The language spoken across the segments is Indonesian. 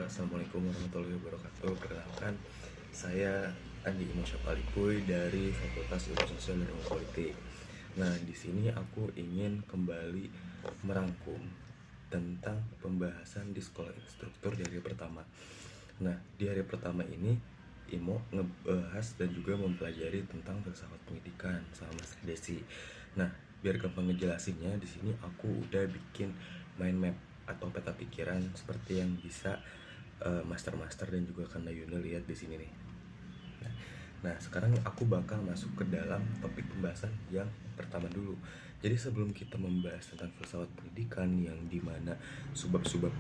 Assalamualaikum warahmatullahi wabarakatuh. Perkenalkan, saya Andi Imam Syafalipuy dari Fakultas Ilmu Sosial dan Ilmu Politik. Nah, di sini aku ingin kembali merangkum tentang pembahasan di sekolah instruktur di hari pertama. Nah, di hari pertama ini Imo ngebahas dan juga mempelajari tentang filsafat pendidikan sama Mas Desi. Nah, biar gampang ngejelasinnya, di sini aku udah bikin mind map atau peta pikiran seperti yang bisa master-master dan juga Kanda Yuna lihat di sini nih. Nah, sekarang aku bakal masuk ke dalam topik pembahasan yang pertama dulu. Jadi sebelum kita membahas tentang filsafat pendidikan yang dimana subbab-subbab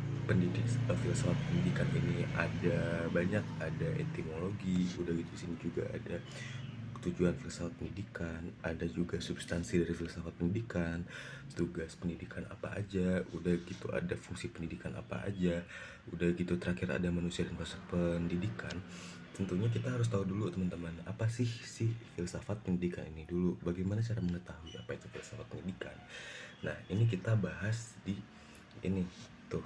filsafat pendidikan ini ada banyak, ada etimologi, udah gitu di sini juga ada tujuan filsafat pendidikan, ada juga substansi dari filsafat pendidikan, tugas pendidikan apa aja, udah gitu ada fungsi pendidikan apa aja, udah gitu terakhir ada manusia dan proses pendidikan. Tentunya kita harus tahu dulu teman-teman, apa sih si filsafat pendidikan ini dulu, bagaimana cara mengetahui apa itu filsafat pendidikan. Nah, ini kita bahas di ini tuh,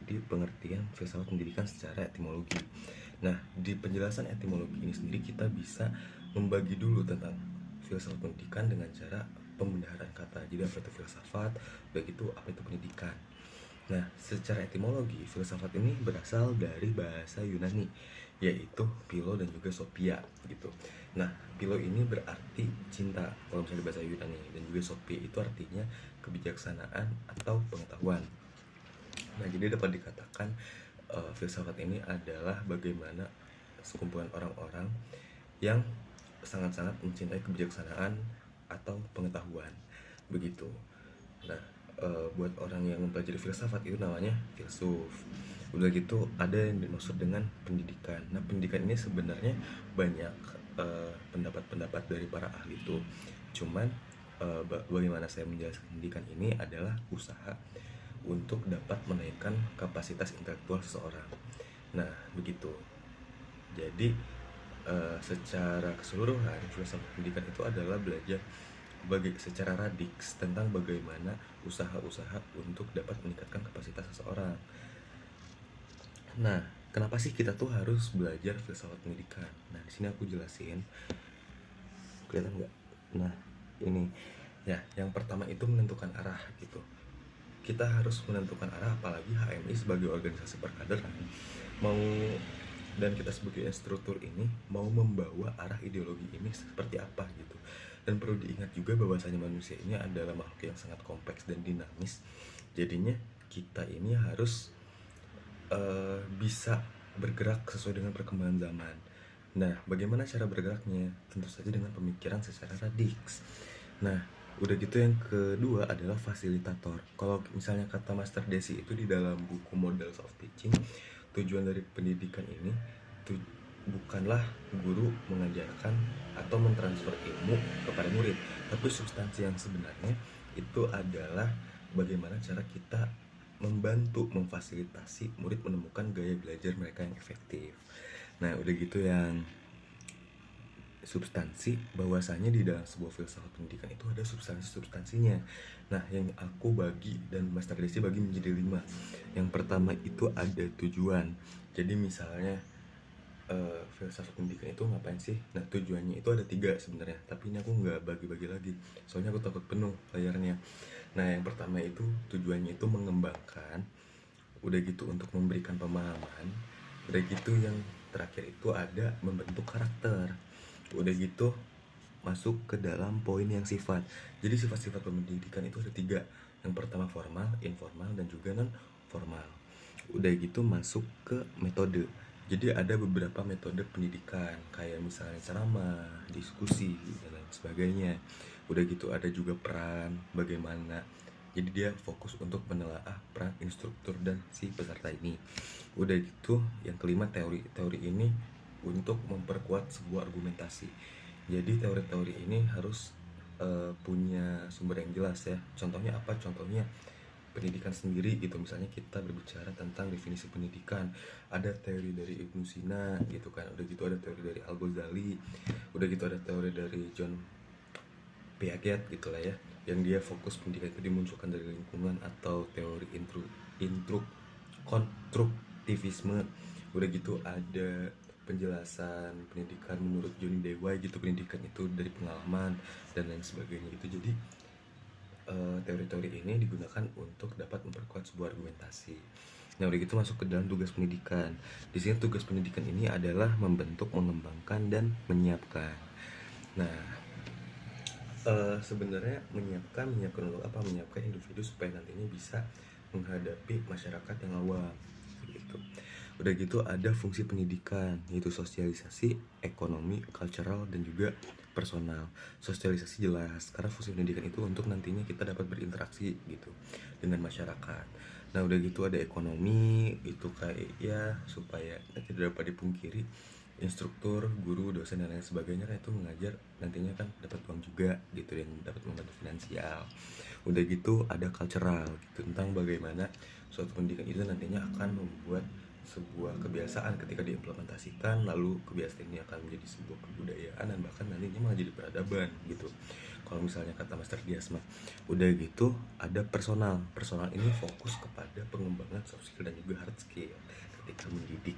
di pengertian filsafat pendidikan secara etimologi. Nah, di penjelasan etimologi ini sendiri kita bisa membagi dulu tentang filsafat pendidikan dengan cara pembenaran kata. Jadi apa itu filsafat, begitu apa itu pendidikan. Nah, secara etimologi, filsafat ini berasal dari bahasa Yunani, yaitu philo dan juga sophia gitu. Nah, philo ini berarti cinta kalau misalnya di bahasa Yunani, dan juga sophia itu artinya kebijaksanaan atau pengetahuan. Nah, jadi dapat dikatakan filsafat ini adalah bagaimana sekumpulan orang-orang yang sangat-sangat mencintai kebijaksanaan atau pengetahuan, begitu. Nah, buat orang yang mempelajari filsafat itu namanya filsuf. Udah gitu ada yang dimaksud dengan pendidikan. Nah, pendidikan ini sebenarnya banyak pendapat-pendapat dari para ahli itu. Cuman bagaimana saya menjelaskan pendidikan ini adalah usaha untuk dapat menaikkan kapasitas intelektual seseorang. Nah, begitu. Jadi secara keseluruhan filsafat pendidikan itu adalah belajar secara radix tentang bagaimana usaha-usaha untuk dapat meningkatkan kapasitas seseorang. Nah, kenapa sih kita tuh harus belajar filsafat pendidikan? Nah, di sini aku jelasin. Kelihatan nggak? Nah, ini ya, yang pertama itu menentukan arah gitu. Kita harus menentukan arah, apalagi HMI sebagai organisasi perkaderan mau, dan kita sebagai instruktur ini mau membawa arah ideologi ini seperti apa gitu. Dan perlu diingat juga bahwasanya manusia ini adalah makhluk yang sangat kompleks dan dinamis. Jadinya kita ini harus bisa bergerak sesuai dengan perkembangan zaman. Nah, bagaimana cara bergeraknya? Tentu saja dengan pemikiran secara radix. Nah, udah gitu yang kedua adalah fasilitator. Kalau misalnya kata Master Desi itu di dalam buku Models of Teaching, tujuan dari pendidikan ini bukanlah guru mengajarkan atau mentransfer ilmu kepada murid, tapi substansi yang sebenarnya itu adalah bagaimana cara kita membantu memfasilitasi murid menemukan gaya belajar mereka yang efektif. Nah, udah gitu yang substansi, bahwasanya di dalam sebuah filsafat pendidikan itu ada substansinya. Nah, yang aku bagi dan Mas Desi bagi menjadi 5. Yang pertama itu ada tujuan. Jadi misalnya filsafat pendidikan itu ngapain sih? Nah, tujuannya itu ada 3 sebenarnya, tapi ini aku nggak bagi-bagi lagi, soalnya aku takut penuh layarnya. Nah, yang pertama itu tujuannya itu mengembangkan, udah gitu untuk memberikan pemahaman, udah gitu yang terakhir itu ada membentuk karakter, udah gitu masuk ke dalam poin yang sifat. Jadi sifat-sifat pendidikan itu ada 3. Yang pertama formal, informal, dan juga non formal. Udah gitu masuk ke metode. Jadi ada beberapa metode pendidikan, kayak misalnya ceramah, diskusi, dan lain sebagainya. Udah gitu ada juga peran, bagaimana. Jadi dia fokus untuk menelaah peran instruktur dan si peserta ini. Udah gitu yang kelima teori. Teori ini untuk memperkuat sebuah argumentasi. Jadi teori-teori ini harus punya sumber yang jelas ya. Contohnya apa? Contohnya pendidikan sendiri gitu. Misalnya kita berbicara tentang definisi pendidikan, ada teori dari Ibnu Sina gitu kan, udah gitu ada teori dari Al-Ghazali, udah gitu ada teori dari John Piaget gitu lah ya, yang dia fokus pendidikan itu dimunculkan dari lingkungan, atau teori konstruktif aktivisme. Udah gitu ada penjelasan pendidikan menurut Johnny Dewey gitu, pendidikan itu dari pengalaman dan lain sebagainya gitu. Jadi teori-teori ini digunakan untuk dapat memperkuat sebuah argumentasi. Nah, udah gitu masuk ke dalam tugas pendidikan. Di sini tugas pendidikan ini adalah membentuk, mengembangkan, dan menyiapkan. Nah, sebenarnya menyiapkan untuk apa? Menyiapkan individu supaya nantinya bisa menghadapi masyarakat yang awam gitu. Udah gitu ada fungsi pendidikan, yaitu sosialisasi, ekonomi, cultural, dan juga personal. Sosialisasi jelas, karena fungsi pendidikan itu untuk nantinya kita dapat berinteraksi gitu dengan masyarakat. Nah, udah gitu ada ekonomi, itu kayak ya supaya tidak dapat dipungkiri instruktur, guru, dosen, dan lain sebagainya kan itu mengajar nantinya kan dapat uang juga gitu, yang dapat membantu finansial. Udah gitu ada cultural gitu, tentang bagaimana suatu pendidikan itu nantinya akan membuat sebuah kebiasaan ketika diimplementasikan, lalu kebiasaan ini akan menjadi sebuah kebudayaan dan bahkan nantinya malah jadi peradaban gitu. Kalau misalnya kata Master Dias mah. Udah gitu ada personal. Personal ini fokus kepada pengembangan soft skill dan juga hard skill ketika mendidik.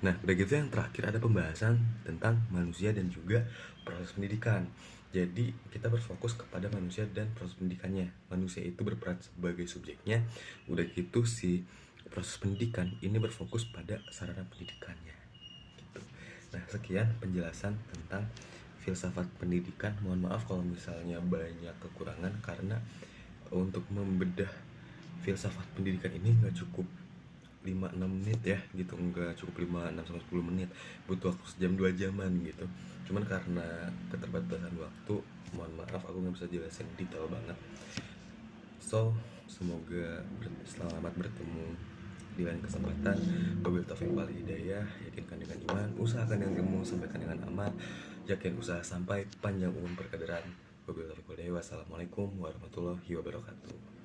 Nah, udah gitu yang terakhir ada pembahasan tentang manusia dan juga proses pendidikan. Jadi kita berfokus kepada manusia dan proses pendidikannya. Manusia itu berperan sebagai subjeknya. Udah gitu si proses pendidikan ini berfokus pada sarana pendidikannya gitu. Nah, sekian penjelasan tentang filsafat pendidikan. Mohon maaf kalau misalnya banyak kekurangan, karena untuk membedah filsafat pendidikan ini nggak cukup 5-6 menit ya gitu, nggak cukup 5-6 sampai 10 menit, butuh waktu sejam 2 jaman gitu. Cuman karena keterbatasan waktu, mohon maaf aku nggak bisa jelasin detail banget. So, semoga selamat bertemu di lain kesempatan. Wabil taufiq wal hidayah. Yakinkan dengan iman, usahakan dengan ilmu, sampaikan dengan amal, yakin usaha sampai, panjang umur berkaderan. Wabil taufiq wal hidayah. Wassalamualaikum warahmatullahi wabarakatuh.